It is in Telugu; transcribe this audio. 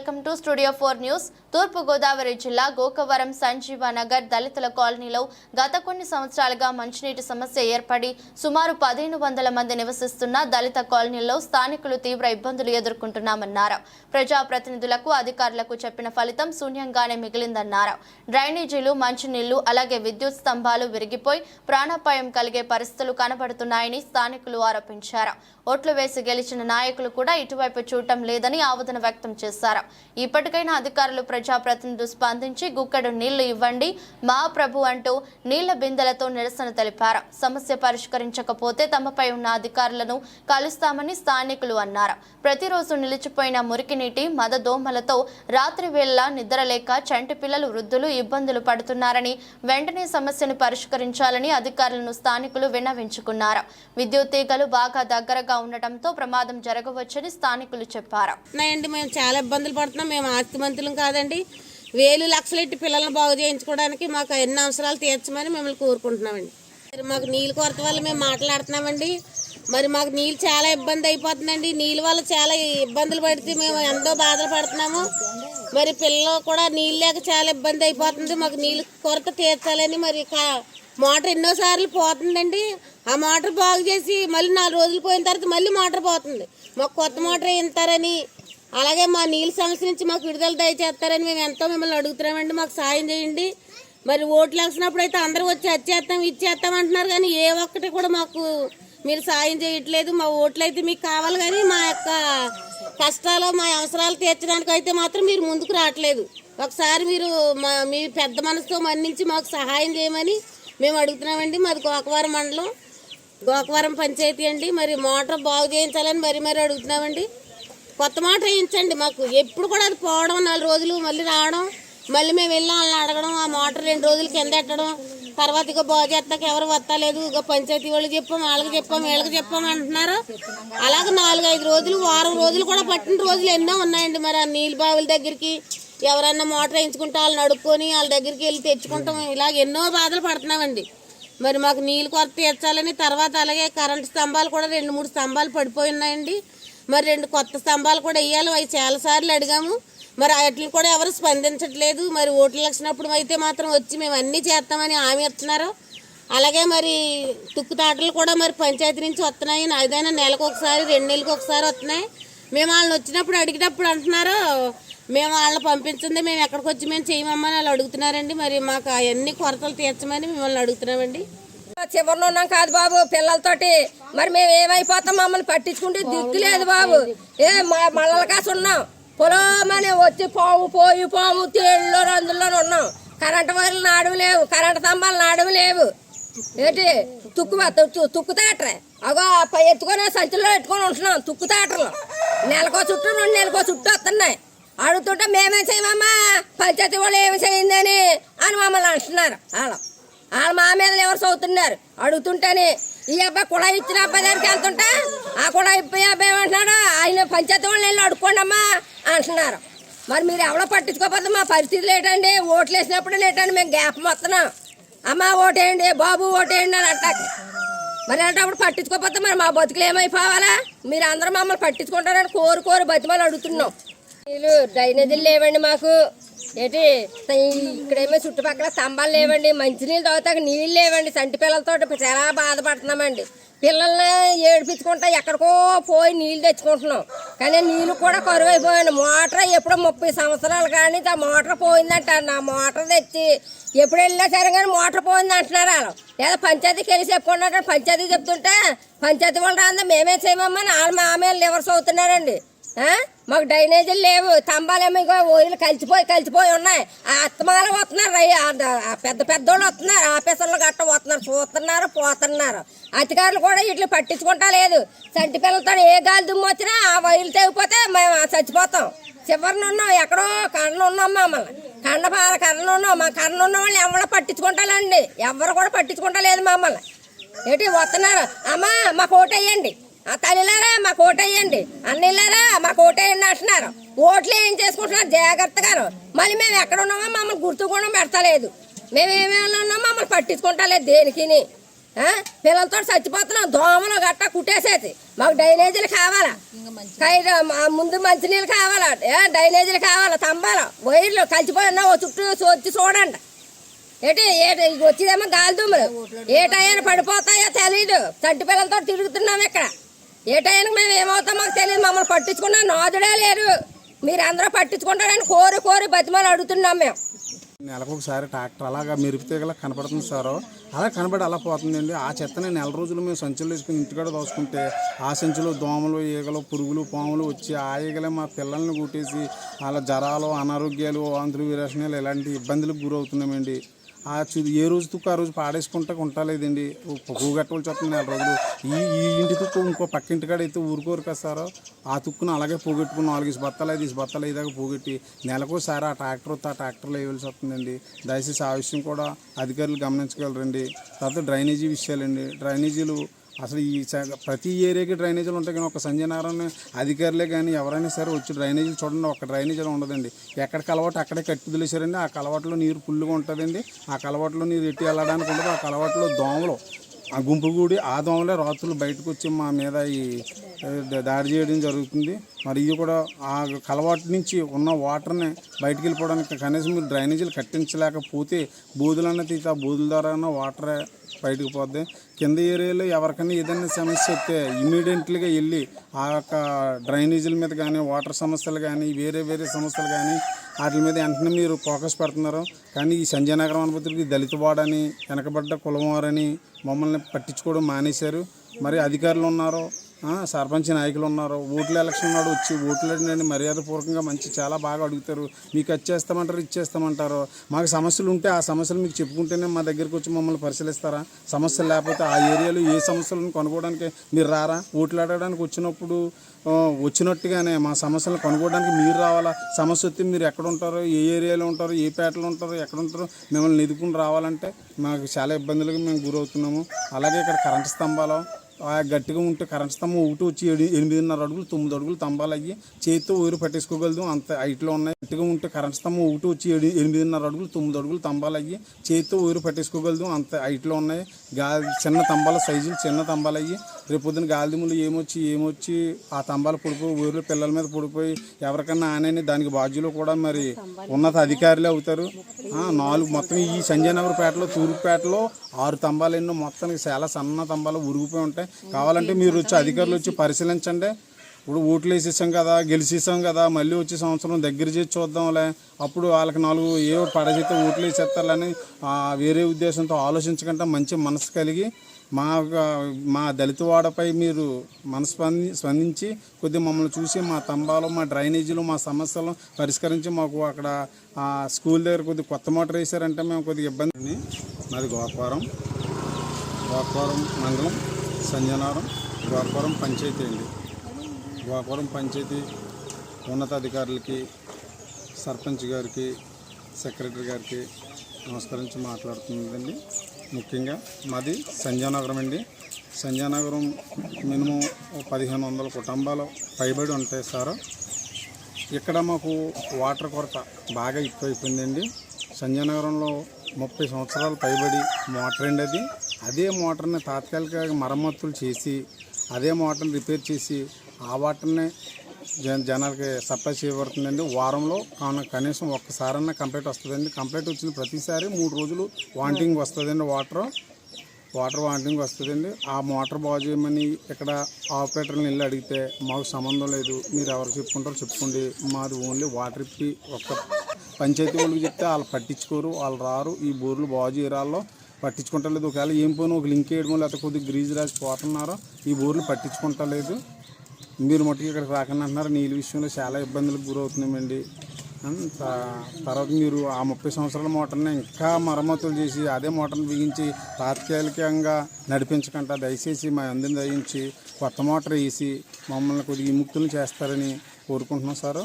Welcome to studio 4 news. తూర్పు గోదావరి జిల్లా గోకవరం సంజీవ నగర్ దళితుల కాలనీలో గత కొన్ని సంవత్సరాలుగా మంచినీటి సమస్య ఏర్పడి సుమారు 1500 మంది నివసిస్తున్న దళిత కాలనీలో స్థానికులు తీవ్ర ఇబ్బందులు ఎదుర్కొంటున్నామన్నారు. ప్రజాప్రతినిధులకు అధికారులకు చెప్పిన ఫలితం శూన్యంగానే మిగిలిందన్నారు. డ్రైనేజీలు, మంచినీళ్లు, అలాగే విద్యుత్ స్తంభాలు విరిగిపోయి ప్రాణాపాయం కలిగే పరిస్థితులు కనబడుతున్నాయని స్థానికులు ఆరోపించారు. ఓట్లు వేసి గెలిచిన నాయకులు కూడా ఇటువైపు చూడటం లేదని ఆవేదన వ్యక్తం చేశారు. ఇప్పటికైనా అధికారులు ప్రజాప్రతినిధులు స్పందించి గుక్కడు నీళ్లు ఇవ్వండి మా ప్రభు అంటూ నీళ్ల బిందెలతో నిరసన తెలిపారు. సమస్య పరిష్కరించకపోతే తమపై ఉన్న అధికారులను కలుస్తామని స్థానికులు అన్నారు. ప్రతిరోజు నిలిచిపోయిన మురికి నీటి మదదోమలతో రాత్రి వేళ నిద్రలేక చంటి పిల్లలు, వృద్ధులు ఇబ్బందులు పడుతున్నారని, వెంటనే సమస్యను పరిష్కరించాలని అధికారులను స్థానికులు విన్నవించుకున్నారు. విద్యుత్ తీగలు బాగా దగ్గరగా ఉండటంతో ప్రమాదం జరగవచ్చని స్థానికులు చెప్పారు. మేము చాలా ఇబ్బందులు పడుతున్నాం. మేము ఆస్తిమంతులం కాదండి. వేలు లక్షలెట్టి పిల్లలను బాగు చేయించుకోవడానికి మాకు ఎన్ని అవసరాలు తీర్చమని మిమ్మల్ని కోరుకుంటున్నామండి. మరి మాకు నీళ్ళ కొరత వల్ల మేము మాట్లాడుతున్నామండి. మరి మాకు నీళ్ళు చాలా ఇబ్బంది అయిపోతుందండి. నీళ్ళ వల్ల చాలా ఇబ్బందులు పడితే మేము ఎంతో బాధలు పడుతున్నాము. మరి పిల్లలు కూడా నీళ్ళు లేక చాలా ఇబ్బంది అయిపోతుంది. మాకు నీళ్ళ కొరత తీర్చాలని మరి మోటార్ ఎన్నోసార్లు పోతుందండి. ఆ మోటార్ బాగు చేసి మళ్ళీ 4 రోజులు పోయిన తర్వాత మళ్ళీ మోటార్ పోతుంది. మాకు కొత్త మోటార్ వేయిస్తారని, అలాగే మా నీళ్ళ సమస్య నుంచి మాకు విడుదల దయచేస్తారని మేము ఎంతో మిమ్మల్ని అడుగుతున్నామండి. మాకు సాయం చేయండి. మరి ఓట్లు వేసినప్పుడు అయితే అందరూ వచ్చి వచ్చేస్తాం ఇచ్చేస్తాం అంటున్నారు, కానీ ఏ ఒక్కటి కూడా మాకు మీరు సాయం చేయట్లేదు. మా ఓట్లు అయితే మీకు కావాలి, కానీ మా యొక్క కష్టాలు, మా అవసరాలు తీర్చడానికి అయితే మాత్రం మీరు ముందుకు రావట్లేదు. ఒకసారి మీరు మీ పెద్ద మనసుతో మన్నించి మాకు సహాయం చేయమని మేము అడుగుతున్నామండి. మాది గోకవరం మండలం, గోకవరం పంచాయతీ అండి. మరి మోటార్ బాగు చేయించాలని మరీ అడుగుతున్నామండి. కొత్త మోటార్ వేయించండి. మాకు ఎప్పుడు కూడా అది పోవడం, 4 రోజులు మళ్ళీ రావడం, మళ్ళీ మేము వెళ్ళాం వాళ్ళని అడగడం, ఆ మోటార్ 2 రోజులు కింద పెట్టడం, తర్వాత ఇక బాగు చేస్తాక ఎవరు వస్తలేదు, ఇక పంచాయతీ వాళ్ళు చెప్పాం, వాళ్ళకి చెప్పాం, వీళ్ళకి చెప్పాం అంటున్నారు. అలాగే 4-5 రోజులు, వారం రోజులు కూడా పట్టిన రోజులు ఎన్నో ఉన్నాయండి. మరి ఆ నీళ్ళ బావుల దగ్గరికి ఎవరన్నా మోటార్ వేయించుకుంటే వాళ్ళని అడుక్కొని వాళ్ళ దగ్గరికి వెళ్ళి తెచ్చుకుంటాం. ఇలాగ ఎన్నో బాధలు పడుతున్నామండి. మరి మాకు నీళ్ళు కొరత తీర్చాలని, తర్వాత అలాగే కరెంటు స్తంభాలు కూడా 2-3 స్తంభాలు పడిపోయి ఉన్నాయండి. మరి 2 కొత్త స్తంభాలు కూడా వేయాలి. అవి చాలాసార్లు అడిగాము. మరి వాటిని కూడా ఎవరు స్పందించట్లేదు. మరి ఓట్లు వచ్చినప్పుడు అయితే మాత్రం వచ్చి మేము అన్నీ చేస్తామని హామీ ఇస్తున్నారు. అలాగే మరి తుక్కుతాటలు కూడా మరి పంచాయతీ నుంచి వస్తున్నాయి. ఏదైనా నెలకు ఒకసారి, 2 నెలలకు ఒకసారి వస్తున్నాయి. మేము వాళ్ళని వచ్చినప్పుడు అడిగినప్పుడు అంటున్నారు మేము వాళ్ళని పంపించింది, మేము ఎక్కడికి వచ్చి మేము చేయమమ్మని వాళ్ళు అడుగుతున్నారండి. మరి మాకు అవన్నీ కొరతలు తీర్చమని మిమ్మల్ని అడుగుతున్నామండి. చివరిలో ఉన్నాం కాదు బాబు పిల్లలతోటి. మరి మేము ఏమైపోతాం, మమ్మల్ని పట్టించుకుంటే దిక్కు లేదు బాబు. మళ్ళల కాసి ఉన్నాం, పొలమని వచ్చి పాము తేళ్ళలో రందుల్లోనే ఉన్నాం. కరెంటు వైర్లు నాడుము లేవు, కరెంటు స్తంభాలు నాడుము లేవు. ఏంటి తుక్కుతాటరే అగో ఎత్తుకొని సంచుల్లో పెట్టుకొని ఉంటున్నాం. తుక్కుతాటలు నెలకో చుట్టూ 2 నెలకో చుట్టూ వస్తున్నాయి. అడుగుతుంటే మేమేం చేయమమ్మా, పంచాయతీ వాళ్ళు ఏమి చేయిందని అని మమ్మల్ని అంటున్నారు. వాళ్ళు మా మీద ఎవరు చదువుతున్నారు. అడుగుతుంటేనే ఈ అబ్బాయి కుళాయి ఇచ్చిన అబ్బాయి దగ్గరికి వెళ్తుంటే ఆ కుళాయి ఇబ్బాయి అబ్బాయి ఏమంటున్నాడు, ఆయన పంచాయతీ వాళ్ళు వెళ్ళి అడుక్కోండి అమ్మా అంటున్నారు. మరి మీరు ఎవరో పట్టించుకోకపోతే మా పరిస్థితులు ఏంటండి? ఓట్లు వేసినప్పుడు ఏంటండి మేము గ్యాప్ వస్తున్నాం. అమ్మ ఓటేయండి బాబు ఓటేయండి అని అంటాకి. మరి అలాంటప్పుడు పట్టించుకోకపోతే మరి మా బతుకులు ఏమైపోవాలా? మీరు అందరూ మమ్మల్ని పట్టించుకుంటారని కోరు బతిమలు అడుగుతున్నాం. నీళ్ళు డ్రైనేజీలు లేవండి మాకు. ఏంటి ఇక్కడేమో చుట్టుపక్కల స్తంభాలు లేవండి. మంచినీళ్ళు తాగుతాక నీళ్ళు లేవండి. చంటి పిల్లలతో చాలా బాధపడుతున్నామండి. పిల్లల్ని ఏడిపించుకుంటా ఎక్కడికో పోయి నీళ్ళు తెచ్చుకుంటున్నాం, కానీ నీళ్ళు కూడా కరువు అయిపోయాను. మోటార్ ఎప్పుడో 30 సంవత్సరాలు కానీ ఆ మోటార్ పోయిందంటారు. నా మోటార్ తెచ్చి ఎప్పుడు వెళ్ళినా సరే కానీ మోటార్ పోయింది అంటున్నారు. వాళ్ళు లేదా పంచాయతీకి వెళ్ళి చెప్పుకున్నట్టు పంచాయతీ చెప్తుంటే పంచాయతీ వాళ్ళు రాందా మేమే చేయమమ్మని వాళ్ళు మా మీద లివర్స్ అవుతున్నారండి. మాకు డ్రైనేజీలు లేవు, స్తంభాలేమో ఇగో ఓయిలు కలిసిపోయి ఉన్నాయి. ఆ అత్తమాలు వస్తున్నారు, పెద్దోళ్ళు వస్తున్నారు, ఆఫీసర్లు గట్ట వస్తున్నారు, చూస్తున్నారు పోతున్నారు. అధికారులు కూడా ఇట్లా పట్టించుకుంటా లేదు. చంటి పిల్లలతో ఏ గాలి దుమ్ము వచ్చినా ఆ వైర్లు తెగిపోతే మేము చచ్చిపోతాం. చివరిన ఉన్నాం, ఎక్కడో కర్రలు ఉన్నాం. మమ్మల్ని కర్రలు ఉన్నాం. మా కర్రలు ఉన్న వాళ్ళు ఎవరో పట్టించుకుంటారండి. ఎవరు కూడా పట్టించుకుంటా లేదు మమ్మల్ని. ఏంటి వస్తున్నారు, అమ్మా మాకు ఓటు వేయండి, తల్లిలారా మాకు ఓటేయండి, అన్నిలారా మాకు ఓటేయండి అంటున్నారు. ఓట్లు ఏం చేసుకుంటున్నారు జాగ్రత్తగా. మళ్ళీ మేము ఎక్కడ ఉన్నామో మమ్మల్ని గుర్తు కూడా పెడతలేదు. మేము ఏమేమి ఉన్నామో మమ్మల్ని పట్టించుకుంటా లేదు దేనికి. పిల్లలతో చచ్చిపోతున్నాం, దోమలు గట్ట కుట్టేసేసి. మాకు డ్రైనేజీలు కావాలా, ముందు మంచినీళ్ళు కావాలా, డ్రైనేజీలు కావాలా, తంబాలు వైర్లు కలిసిపోయినా చుట్టూ వచ్చి చూడండి. ఏటి వచ్చేదేమో గాలి దుమ్ములు, ఏ టైం పడిపోతాయో తెలీదు. చంటి పిల్లలతో తిరుగుతున్నాం ఇక్కడ. ఏ టైంకి మేము ఏమవుతాం మాకు తెలియదు. మమ్మల్ని పట్టించుకున్న నాదుడే లేరు. మీరందరూ పట్టించుకుంటారని కోరి బతిమాలు అడుగుతున్నాం మేము. నెలకు ఒకసారి ట్రాక్టర్ అలాగా మెరుపు తీగలా కనపడుతుంది సార్. అలా కనబడి అలా పోతుందండి. ఆ చెత్తని నెల రోజులు మేము సంచులు వేసుకుని ఇంటికాడ దోసుకుంటే ఆ సంచులు దోమలు, ఈగలు, పురుగులు, పాములు వచ్చి ఆ ఈగలే మా పిల్లల్ని కుట్టేసి అలా జ్వరాలు, అనారోగ్యాలు, వాంతులు, విరేచనాలు ఇలాంటి ఇబ్బందులకు గురవుతున్నామండి. ఏ రోజు తుక్కు ఆ రోజు పాడేసుకుంటా ఉంటాలేదండి. పూగట్టవలసి వస్తుంది నెల రోజులు. ఈ ఇంటి తుక్కు ఇంకో పక్క ఇంటికాడ అయితే ఊరుకోరు కదా సార్. ఆ తుక్కును అలాగే పోగొట్టుకుని 4 బత్తాలు ఇదాకా పోగొట్టి నెలకోసారి ఆ ట్రాక్టర్ వస్తే ఆ ట్రాక్టర్లో వేయవలసి వస్తుందండి. దయచేసి ఆ విషయం కూడా అధికారులు గమనించగలరండి. తర్వాత డ్రైనేజీ విషయాలండి. డ్రైనేజీలు అసలు ఈ ప్రతి ఏరియాకి డ్రైనేజీలు ఉంటాయి, కానీ ఒక సంజయనగరం అధికారులే కానీ ఎవరైనా సరే వచ్చి డ్రైనేజీలు చూడండి, ఒక డ్రైనేజీలో ఉండదండి. ఎక్కడికి అలవాటు అక్కడే కట్టి వదిలేశారండి. ఆ కలవాట్లో నీరు ఫుల్గా ఉంటుందండి. ఆ కలవాట్లో నీరు ఎట్టి వెళ్ళడానికి ఉండదు. ఆ కలవాట్లో దోమలు ఆ గుంపు కూడి ఆ దోమలే రాత్రులు బయటకు వచ్చి మా మీద ఈ దాడి చేయడం జరుగుతుంది. మరి ఇవి కూడా ఆ కలవాటు నుంచి ఉన్న వాటర్ని బయటికి వెళ్ళిపోవడానికి కనీసం మీరు డ్రైనేజీలు కట్టించలేకపోతే బూదులన్న తీసి ఆ బూదుల ద్వారా వాటరే బయటకు పోద్ది. కింద ఏరియాలో ఎవరికైనా ఏదైనా సమస్య వస్తే ఇమీడియట్లీగా వెళ్ళి ఆ యొక్క డ్రైనేజీల మీద కానీ, వాటర్ సమస్యలు కానీ, వేరే సమస్యలు కానీ వాటి మీద వెంటనే మీరు ఫోకస్ పెడుతున్నారు. కానీ ఈ సంజయనగరం అనుభూతికి దళిత వాడని, వెనకబడ్డ కులం వారని మమ్మల్ని పట్టించుకోవడం మానేశారు. మరి అధికారులు ఉన్నారు, సర్పంచ్ నాయకులు ఉన్నారు. ఓట్ల ఎలక్షన్ నాడు వచ్చి ఓట్లని మర్యాదపూర్వకంగా చాలా బాగా అడుగుతారు. మీకు వచ్చేస్తామంటారు, ఇచ్చేస్తామంటారు. మాకు సమస్యలు ఉంటే ఆ సమస్యలు మీకు చెప్పుకుంటేనే మా దగ్గరికి వచ్చి మమ్మల్ని పరిశీలిస్తారా? సమస్యలు లేకపోతే ఆ ఏరియాలో ఏ సమస్యలను కనుక్కోవడానికి మీరు రారా? ఓట్లు ఆడడానికి వచ్చినప్పుడు వచ్చినట్టుగానే మా సమస్యలను కనుక్కోవడానికి మీరు రావాలా? సమస్య వస్తే మీరు ఎక్కడ ఉంటారో, ఏ ఏరియాలో ఉంటారో, ఏ పేటలో ఉంటారో, ఎక్కడ ఉంటారో మిమ్మల్ని ఎదుర్కొని రావాలంటే మాకు చాలా ఇబ్బందులకు మేము గురవుతున్నాము. అలాగే ఇక్కడ కరెంటు స్తంభాలు గట్టిగా ఉంటే కరెంట్ స్తంభం ఒకటి వచ్చి 8.5 అడుగులు 9 అడుగులు స్తంభాలు అయ్యి చేతితో ఊరు పట్టేసుకోగలదు, అంత హైట్లో ఉన్నాయి. గట్టిగా ఉంటే కరెంట్ స్తంభం ఒకటి వచ్చి 8.5 అడుగులు 9 అడుగులు స్తంభాలు అయ్యి చేతితో ఊరు పట్టేసుకోగలదు, అంత హైట్లో ఉన్నాయి. చిన్న స్తంభాల సైజులు చిన్న స్తంభాలు అయ్యి రేపు పొద్దున గాలిదుములు ఏమొచ్చి ఆ స్తంభాలు పడిపోయి ఊరిలో పిల్లల మీద పడిపోయి ఎవరికన్నా ఆనని దానికి బాధ్యులు కూడా మరి ఉన్నత అధికారులే అవుతారు. 4 మొత్తం ఈ సంజయనగర్ పేటలో, తూర్పుపేటలో 6 స్తంభాలు ఎన్నో మొత్తానికి చాలా సన్న స్తంభాలు ఉరిగిపోయి ఉంటాయి. కావాలంటే మీరు వచ్చి అధికారులు వచ్చి పరిశీలించండి. ఇప్పుడు ఓట్లు వేసేసాం కదా, గెలిచేసాం కదా, మళ్ళీ వచ్చే సంవత్సరం దగ్గర చేసి చూద్దాంలే, అప్పుడు వాళ్ళకి 4 ఏ పడచేస్తే ఓట్లు వేసేస్తారని వేరే ఉద్దేశంతో ఆలోచించకుండా మంచి మనసు కలిగి మా దళితవాడపై మీరు స్పందించి కొద్దిగా మమ్మల్ని చూసి మా తంబాలు, మా డ్రైనేజీలు, మా సమస్యలను పరిష్కరించి మాకు అక్కడ స్కూల్ దగ్గర కొద్దిగా కొత్త మోటార్ వేసారంటే మేము కొద్దిగా ఇబ్బంది. మాది గోకవరం మండలం, సంజయనగరం, గోకవరం పంచాయతీ అండి. గోకవరం పంచాయతీ ఉన్నతాధికారులకి, సర్పంచ్ గారికి, సెక్రటరీ గారికి నమస్కరించి మాట్లాడుతుందండి. ముఖ్యంగా మాది సంజయనగరం అండి. సంజయనగరం మినిమం 1500 కుటుంబాలు పైబడి ఉంటాయి సార్. ఇక్కడ మాకు వాటర్ కొరత బాగా ఎక్కువైపోయిందండి. సంజయనగరంలో 30 సంవత్సరాలు పైబడి మోటార్ అండి. అదే మోటార్ని తాత్కాలికంగా మరమ్మతులు చేసి అదే మోటార్ని రిపేర్ చేసి ఆ వాటర్ని జనాలకి సప్లై చేయబడుతుందండి. వారంలో కనీసం ఒక్కసారన్నా కంప్లైంట్ వస్తుందండి. కంప్లైంట్ వచ్చిన ప్రతిసారి 3 రోజులు వాంటింగ్ వస్తుందండి. వాటర్ వాంటింగ్ వస్తుందండి. ఆ మోటార్ బాగు చేయమని ఇక్కడ ఆపరేటర్ని వెళ్ళి అడిగితే మాకు సంబంధం లేదు, మీరు ఎవరు చెప్పుకుంటారో చెప్పుకోండి, మాది ఓన్లీ వాటర్ ఇప్పి ఒక్క పంచాయతీ వాళ్ళకి చెప్తే వాళ్ళు పట్టించుకోరు, వాళ్ళు రారు. ఈ బోర్లు బాగు చేయరాల్లో పట్టించుకుంటలేదు. ఒకవేళ ఏం పోయినా ఒక లింక్ వేయడమో లేకపోతే కొద్దిగా గ్రీజ్ రాసి పోతున్నారో ఈ బోర్లు పట్టించుకుంటలేదు. మీరు మట్టుకు ఇక్కడికి రాకుండా అంటున్నారు. నీళ్ళ విషయంలో చాలా ఇబ్బందులకు గురవుతున్నామండి. తర్వాత మీరు ఆ 30 సంవత్సరాల మోటార్ని ఇంకా మరమ్మతులు చేసి అదే మోటార్ని బిగించి తాత్కాలికంగా నడిపించకుండా దయచేసి మా అందరిని దయించి కొత్త మోటార్ వేసి మమ్మల్ని కొద్దిగా విముక్తులు చేస్తారని కోరుకుంటున్నాం సార్.